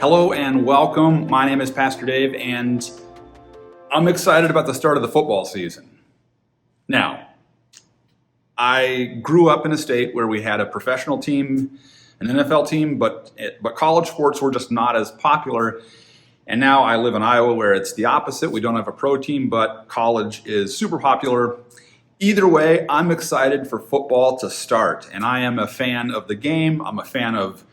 Hello and welcome. My name is Pastor Dave, and I'm excited about the start of the football season. Now, I grew up in a state where we had a professional team, an NFL team, but college sports were just not as popular. And now I live in Iowa where it's the opposite. We don't have a pro team, but college is super popular. Either way, I'm excited for football to start, and I am a fan of the game. I'm a fan of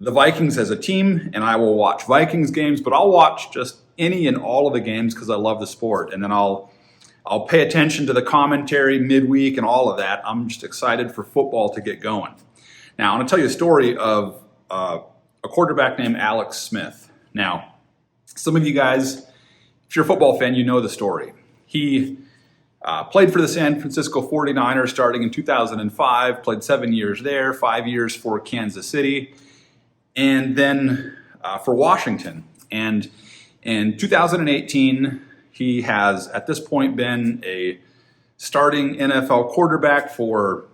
the Vikings as a team, and I will watch Vikings games, but I'll watch just any and all of the games because I love the sport. And then I'll pay attention to the commentary midweek and all of that. I'm just excited for football to get going. Now, I want to tell you a story of a quarterback named Alex Smith. Now, some of you guys, if you're a football fan, you know the story. He played for the San Francisco 49ers starting in 2005, played 7 years there, 5 years for Kansas City, and then for Washington. And in 2018, he has at this point been a starting NFL quarterback for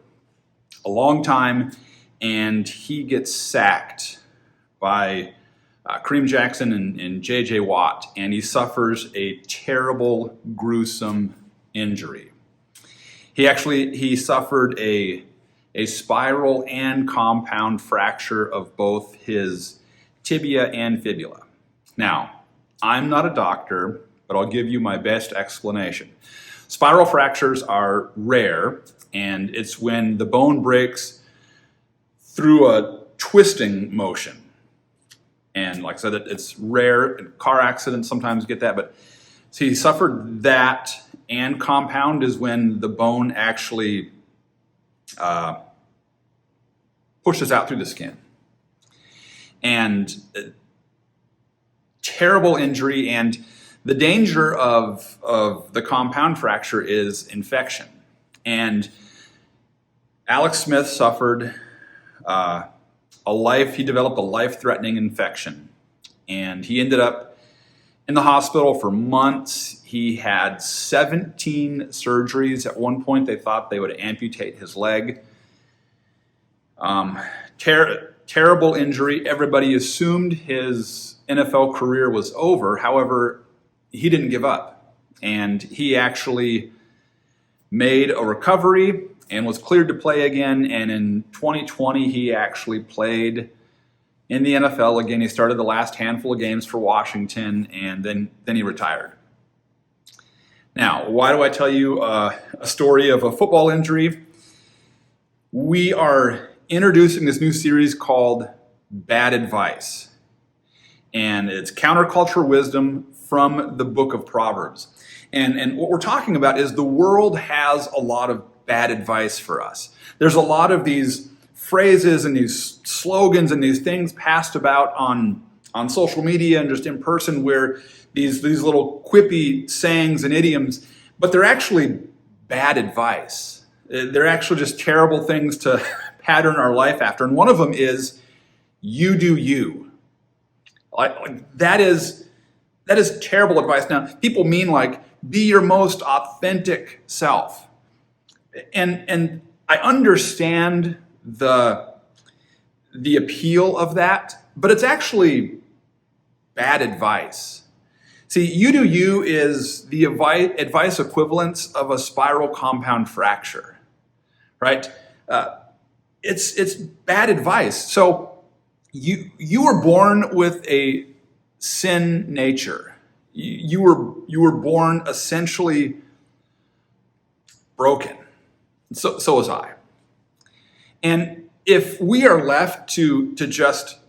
a long time, and he gets sacked by Kareem Jackson and J.J. Watt, and he suffers a terrible, gruesome injury. He suffered a spiral and compound fracture of both his tibia and fibula. Now, I'm not a doctor, but I'll give you my best explanation. Spiral fractures are rare, and it's when the bone breaks through a twisting motion. And like I said, it's rare. Car accidents sometimes get that, but so he suffered that, and compound is when the bone actually pushes out through the skin. And terrible injury, and the danger of the compound fracture is infection. And Alex Smith suffered he developed a life-threatening infection, and he ended up in the hospital for months. He had 17 surgeries. At one point, they thought they would amputate his leg. Terrible injury. Everybody assumed his NFL career was over. However, he didn't give up, and he actually made a recovery and was cleared to play again. And in 2020, he actually played in the NFL again. He started the last handful of games for Washington, and then he retired. Now, why do I tell you a story of a football injury? We are introducing this new series called Bad Advice, and it's counterculture wisdom from the book of Proverbs. And what we're talking about is the world has a lot of bad advice for us. There's a lot of these phrases and these slogans and these things passed about on social media and just in person, where these little quippy sayings and idioms, but they're actually bad advice. They're actually just terrible things to pattern our life after. And one of them is, you do you. That is terrible advice. Now, people mean like, be your most authentic self. And I understand the appeal of that, but it's actually bad advice. See, you do you is the advice equivalence of a spiral compound fracture, right? It's bad advice. So you were born with a sin nature. You were born essentially broken. So was I. And if we are left to just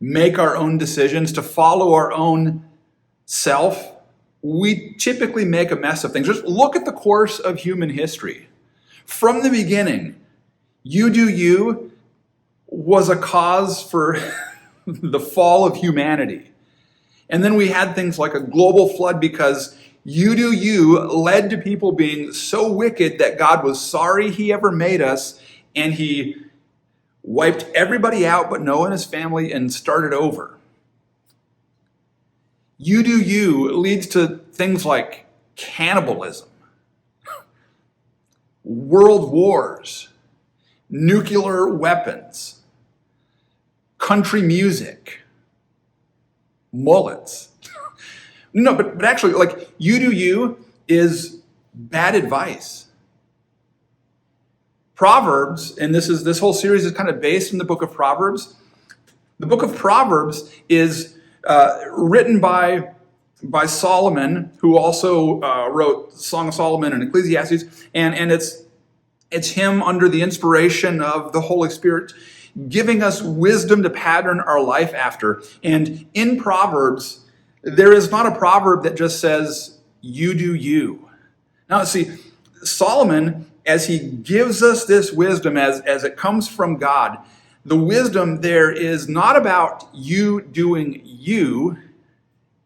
make our own decisions, to follow our own self, we typically make a mess of things. Just look at the course of human history. From the beginning, you do you was a cause for the fall of humanity. And then we had things like a global flood because you do you led to people being so wicked that God was sorry he ever made us, and he wiped everybody out but Noah and his family and started over. You do you leads to things like cannibalism, world wars, nuclear weapons, country music, mullets. No, but actually, like, you do you is bad advice. Proverbs, and this whole series is kind of based in the book of Proverbs. The book of Proverbs is written by Solomon, who also wrote Song of Solomon and Ecclesiastes, and it's him under the inspiration of the Holy Spirit giving us wisdom to pattern our life after. And in Proverbs, there is not a proverb that just says, you do you. Now, see, Solomon, as he gives us this wisdom, as it comes from God, the wisdom there is not about you doing you.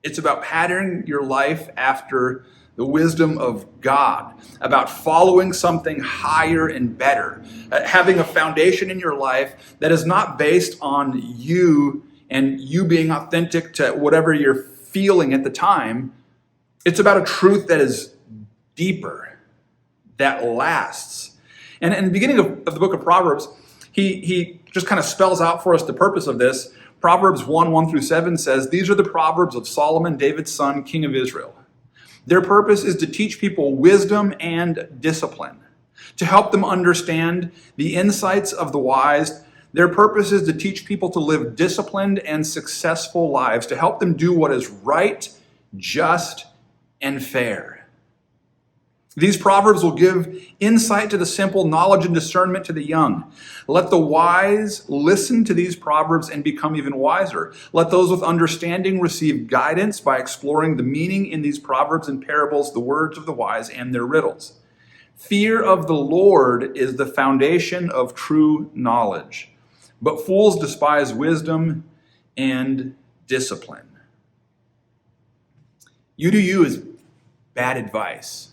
It's about patterning your life after the wisdom of God, about following something higher and better, having a foundation in your life that is not based on you and you being authentic to whatever you're feeling at the time. It's about a truth that is deeper, that lasts. And in the beginning of the book of Proverbs, he just kind of spells out for us the purpose of this. Proverbs 1 through 7 says, these are the Proverbs of Solomon, David's son, king of Israel. Their purpose is to teach people wisdom and discipline, to help them understand the insights of the wise. Their purpose is to teach people to live disciplined and successful lives, to help them do what is right, just, and fair. These proverbs will give insight to the simple, knowledge and discernment to the young. Let the wise listen to these proverbs and become even wiser. Let those with understanding receive guidance by exploring the meaning in these proverbs and parables, the words of the wise and their riddles. Fear of the Lord is the foundation of true knowledge, but fools despise wisdom and discipline. You do you is bad advice.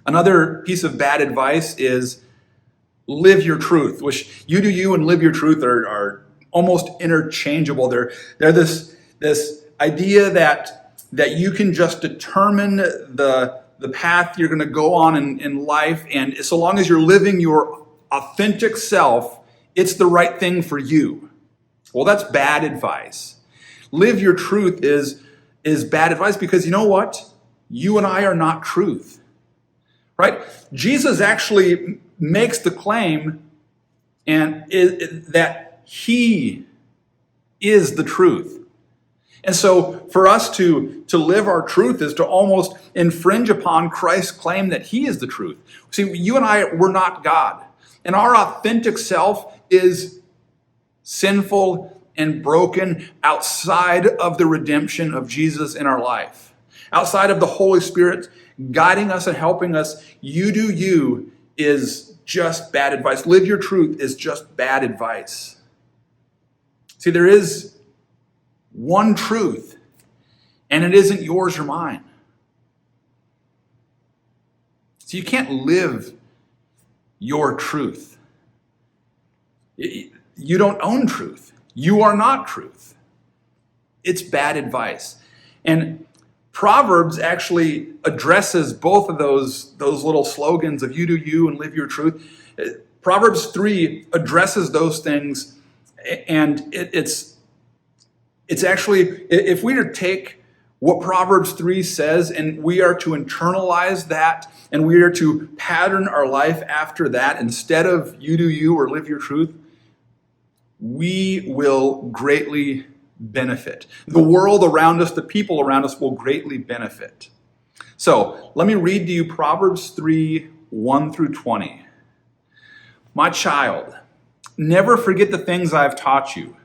Another piece of bad advice is live your truth, which you do you and live your truth are almost interchangeable. They're this idea that you can just determine the path you're going to go on in life, and so long as you're living your authentic self, it's the right thing for you. Well, that's bad advice. Live your truth is bad advice because you know what? You and I are not truth. Right? Jesus actually makes the claim that he is the truth. And so for us to live our truth is to almost infringe upon Christ's claim that he is the truth. See, you and I, we're not God. And our authentic self is sinful and broken outside of the redemption of Jesus in our life. Outside of the Holy Spirit guiding us and helping us, you do you is just bad advice. Live your truth is just bad advice. See, there is one truth, and it isn't yours or mine. So you can't live your truth. You don't own truth. You are not truth. It's bad advice. And Proverbs actually addresses both of those little slogans of you do you and live your truth. Proverbs 3 addresses those things, and it's actually, if we were to take what Proverbs 3 says and we are to internalize that and we are to pattern our life after that instead of you do you or live your truth, we will greatly benefit. The world around us, the people around us will greatly benefit. So let me read to you Proverbs 3, 1 through 20. My child, never forget the things I've taught you.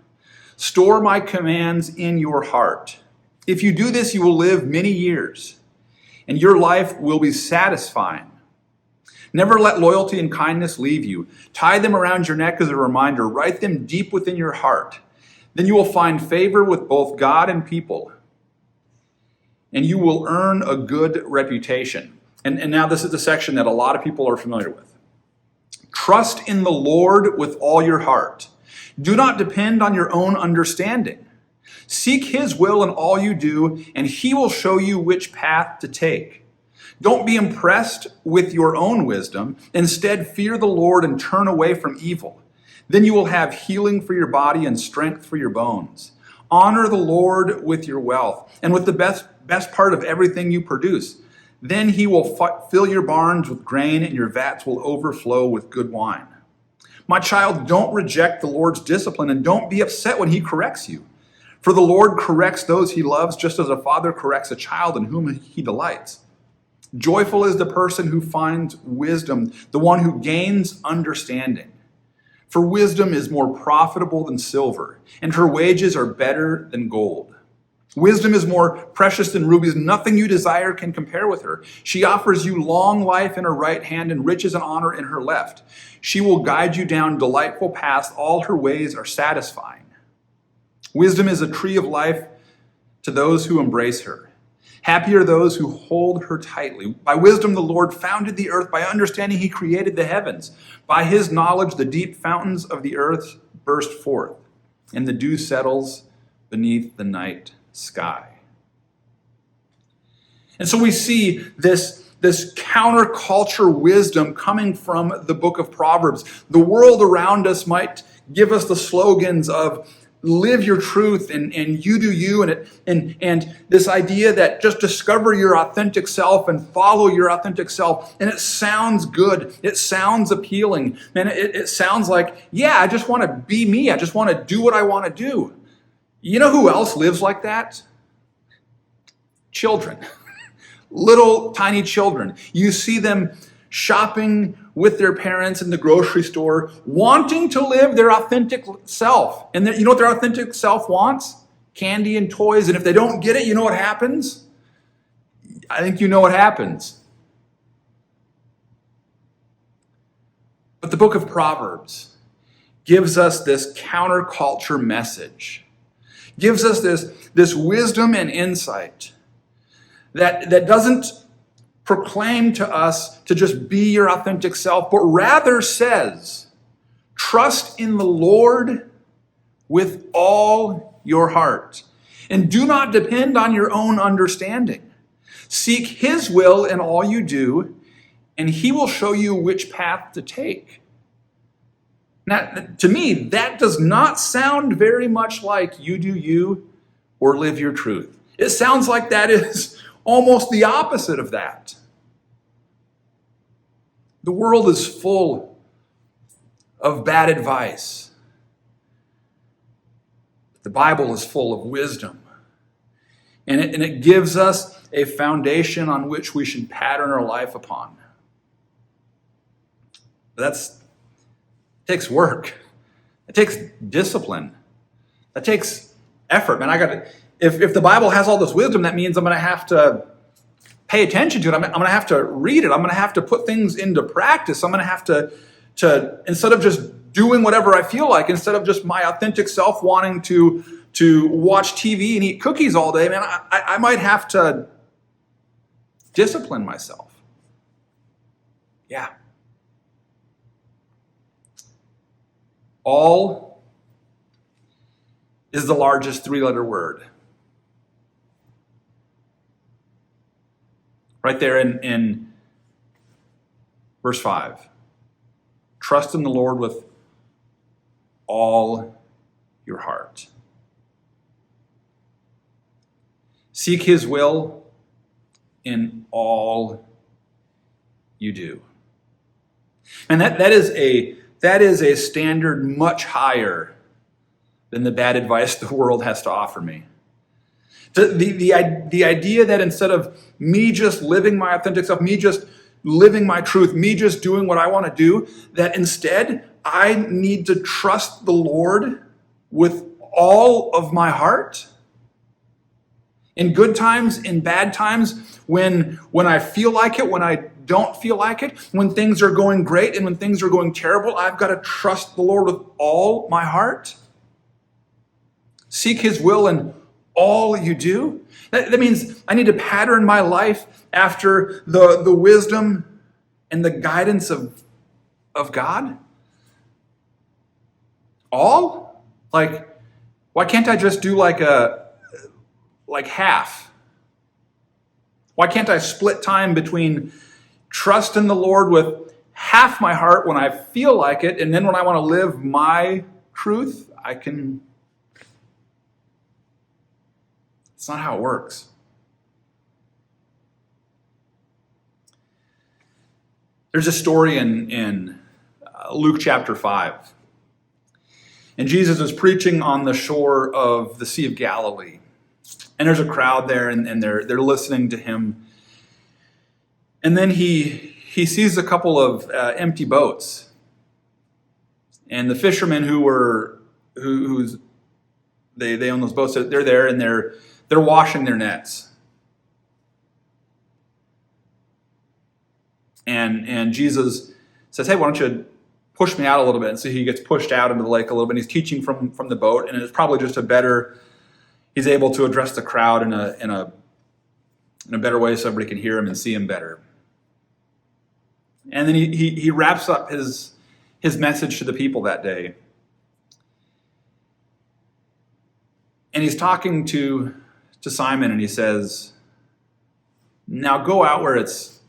Store my commands in your heart. If you do this, you will live many years, and your life will be satisfying. Never let loyalty and kindness leave you. Tie them around your neck as a reminder. Write them deep within your heart. Then you will find favor with both God and people, and you will earn a good reputation. And now this is the section that a lot of people are familiar with. Trust in the Lord with all your heart. Do not depend on your own understanding. Seek his will in all you do, and he will show you which path to take. Don't be impressed with your own wisdom. Instead, fear the Lord and turn away from evil. Then you will have healing for your body and strength for your bones. Honor the Lord with your wealth and with the best part of everything you produce. Then he will fill your barns with grain and your vats will overflow with good wine. My child, don't reject the Lord's discipline and don't be upset when he corrects you. For the Lord corrects those he loves just as a father corrects a child in whom he delights. Joyful is the person who finds wisdom, the one who gains understanding. For wisdom is more profitable than silver, and her wages are better than gold. Wisdom is more precious than rubies. Nothing you desire can compare with her. She offers you long life in her right hand and riches and honor in her left. She will guide you down delightful paths. All her ways are satisfying. Wisdom is a tree of life to those who embrace her. Happy are those who hold her tightly. By wisdom the Lord founded the earth. By understanding he created the heavens. By his knowledge the deep fountains of the earth burst forth, and the dew settles beneath the night sky. And so we see this counterculture wisdom coming from the book of Proverbs. The world around us might give us the slogans of live your truth and you do you, and this idea that just discover your authentic self and follow your authentic self. And it sounds good. It sounds appealing. And it sounds like, yeah, I just want to be me. I just want to do what I want to do. You know who else lives like that? Children. Little tiny children. You see them shopping with their parents in the grocery store, wanting to live their authentic self. And you know what their authentic self wants? Candy and toys. And if they don't get it, you know what happens? I think you know what happens. But the book of Proverbs gives us this counterculture message. Gives us this wisdom and insight that doesn't proclaim to us to just be your authentic self, but rather says, trust in the Lord with all your heart, and do not depend on your own understanding. Seek his will in all you do, and he will show you which path to take. Now, to me, that does not sound very much like you do you or live your truth. It sounds like that is almost the opposite of that. The world is full of bad advice. The Bible is full of wisdom. And it gives us a foundation on which we should pattern our life upon. But it takes work. It takes discipline. That takes effort. Man, if the Bible has all this wisdom, that means I'm going to have to pay attention to it. I'm going to have to read it. I'm going to have to put things into practice. I'm going to have to instead of just doing whatever I feel like, instead of just my authentic self wanting to watch TV and eat cookies all day, man, I might have to discipline myself. Yeah. All is the largest three-letter word. Right there in verse 5. Trust in the Lord with all your heart. Seek his will in all you do. And that is a standard much higher than the bad advice the world has to offer me. The idea that instead of me just living my authentic self, me just living my truth, me just doing what I want to do, that instead I need to trust the Lord with all of my heart. In good times, in bad times, when I feel like it, when I don't feel like it, when things are going great and when things are going terrible, I've got to trust the Lord with all my heart. Seek his will in all you do. That means I need to pattern my life after the wisdom and the guidance of God. All? Like, why can't I just do like half? Why can't I split time between trust in the Lord with half my heart when I feel like it, and then when I want to live my truth, I can It's not how it works. There's a story in Luke chapter 5. And Jesus is preaching on the shore of the Sea of Galilee. And there's a crowd there, and they're listening to him. And then he sees a couple of empty boats. And the fishermen who own those boats, they're there, and they're washing their nets. And Jesus says, hey, why don't you push me out a little bit? And so he gets pushed out into the lake a little bit. He's teaching from the boat, and it's probably just he's able to address the crowd in a better way so everybody can hear him and see him better. And then he wraps up his message to the people that day. And he's talking to Simon, and he says, now go out where it's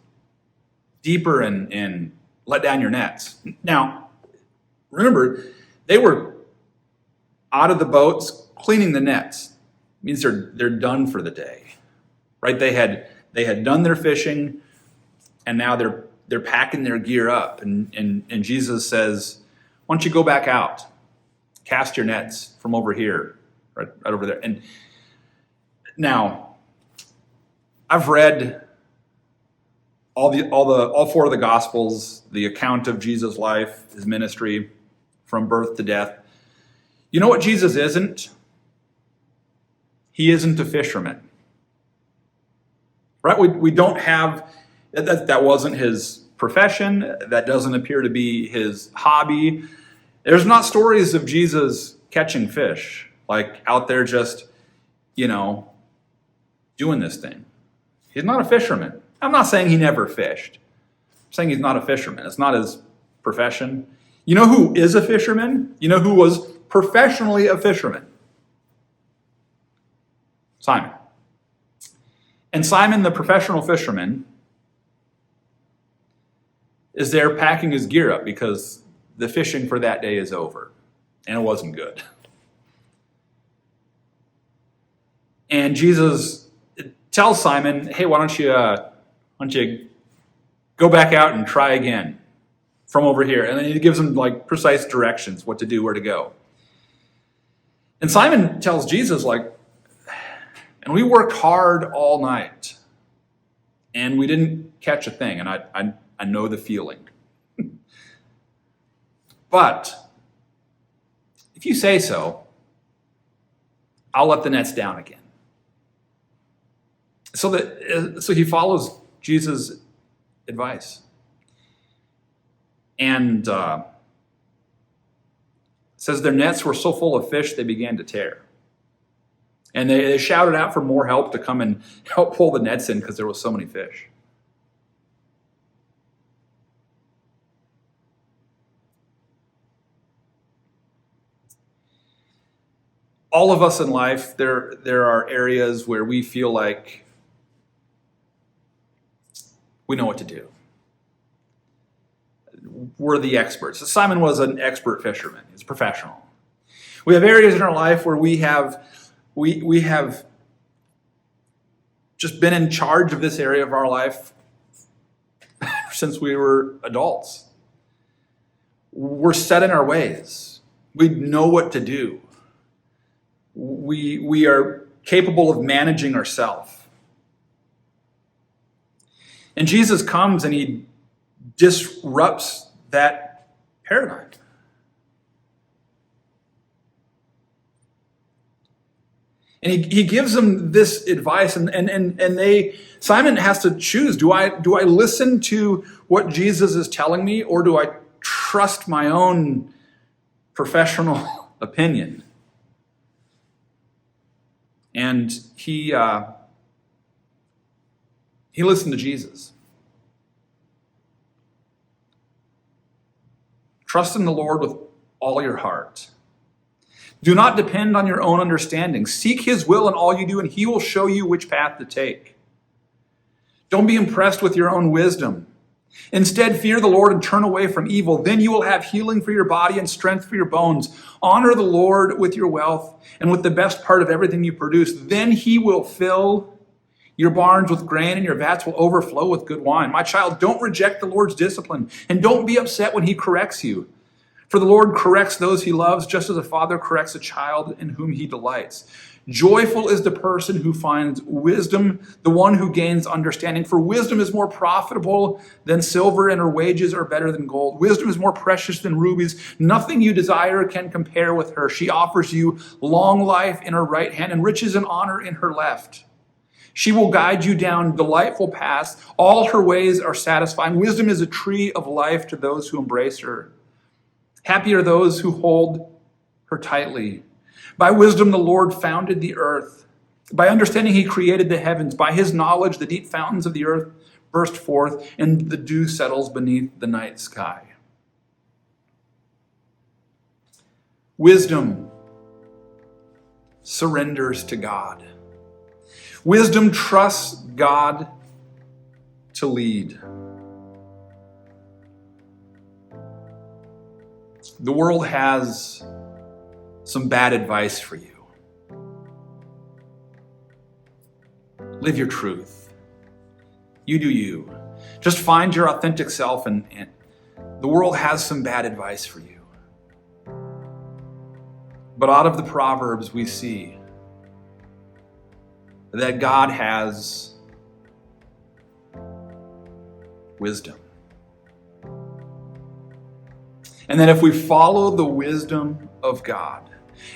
deeper and let down your nets. Now, remember, they were out of the boats cleaning the nets. It means they're done for the day, right? They had done their fishing, and now they're packing their gear up. And Jesus says, why don't you go back out, cast your nets from over here, right over there. And now, I've read all four of the Gospels, the account of Jesus' life, his ministry, from birth to death. You know what Jesus isn't? He isn't a fisherman. Right? We don't have, that wasn't his profession. That doesn't appear to be his hobby. There's not stories of Jesus catching fish, like out there just, doing this thing. He's not a fisherman. I'm not saying he never fished. I'm saying he's not a fisherman. It's not his profession. You know who is a fisherman? You know who was professionally a fisherman? Simon. And Simon, the professional fisherman, is there packing his gear up because the fishing for that day is over. And it wasn't good. And Jesus tells Simon, hey, why don't you go back out and try again from over here? And then he gives him precise directions, what to do, where to go. And Simon tells Jesus, and we worked hard all night, and we didn't catch a thing, and I know the feeling. But if you say so, I'll let the nets down again. So he follows Jesus' advice. And says their nets were so full of fish they began to tear. And they shouted out for more help to come and help pull the nets in because there was so many fish. All of us in life, there are areas where we feel like we know what to do. We're the experts. Simon was an expert fisherman. He's a professional. We have areas in our life where we have just been in charge of this area of our life since we were adults. We're set in our ways. We know what to do. We are capable of managing ourselves. And Jesus comes and he disrupts that paradigm. And he gives them this advice, and Simon has to choose. Do I listen to what Jesus is telling me, or do I trust my own professional opinion? And he listened to Jesus. Trust in the Lord with all your heart. Do not depend on your own understanding. Seek his will in all you do, and he will show you which path to take. Don't be impressed with your own wisdom. Instead, fear the Lord and turn away from evil. Then you will have healing for your body and strength for your bones. Honor the Lord with your wealth and with the best part of everything you produce. Then he will fill your barns with grain and your vats will overflow with good wine. My child, don't reject the Lord's discipline and don't be upset when he corrects you. For the Lord corrects those he loves, just as a father corrects a child in whom he delights. Joyful is the person who finds wisdom, the one who gains understanding. For wisdom is more profitable than silver, and her wages are better than gold. Wisdom is more precious than rubies. Nothing you desire can compare with her. She offers you long life in her right hand and riches and honor in her left. She will guide you down delightful paths. All her ways are satisfying. Wisdom is a tree of life to those who embrace her. Happy are those who hold her tightly. By wisdom, the Lord founded the earth. By understanding, he created the heavens. By his knowledge, the deep fountains of the earth burst forth, and the dew settles beneath the night sky. Wisdom surrenders to God. Wisdom trusts God to lead. The world has some bad advice for you. Live your truth. You do you. Just find your authentic self, and the world has some bad advice for you. But out of the Proverbs, we see that God has wisdom. And that if we follow the wisdom of God,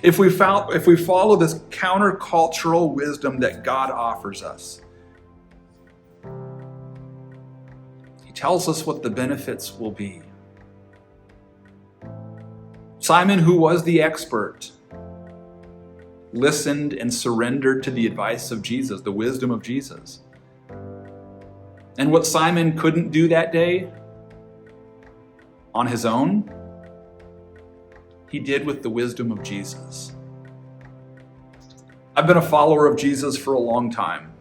if we follow this countercultural wisdom that God offers us, he tells us what the benefits will be. Simon, who was the expert, listened and surrendered to the advice of Jesus, the wisdom of Jesus. And what Simon couldn't do that day on his own, he did with the wisdom of Jesus. I've been a follower of Jesus for a long time.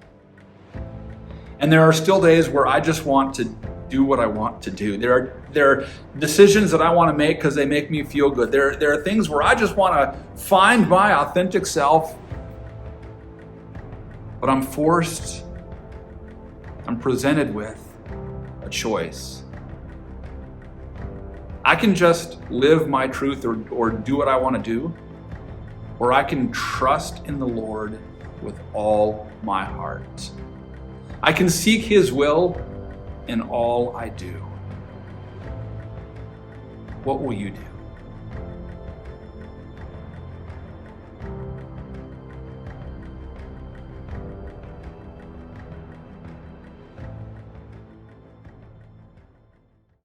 And there are still days where I just want to do what I want to do. There are decisions that I want to make because they make me feel good. There are things where I just want to find my authentic self, but I'm presented with a choice. I can just live my truth or do what I want to do, or I can trust in the Lord with all my heart. I can seek his will in all I do. What will you do?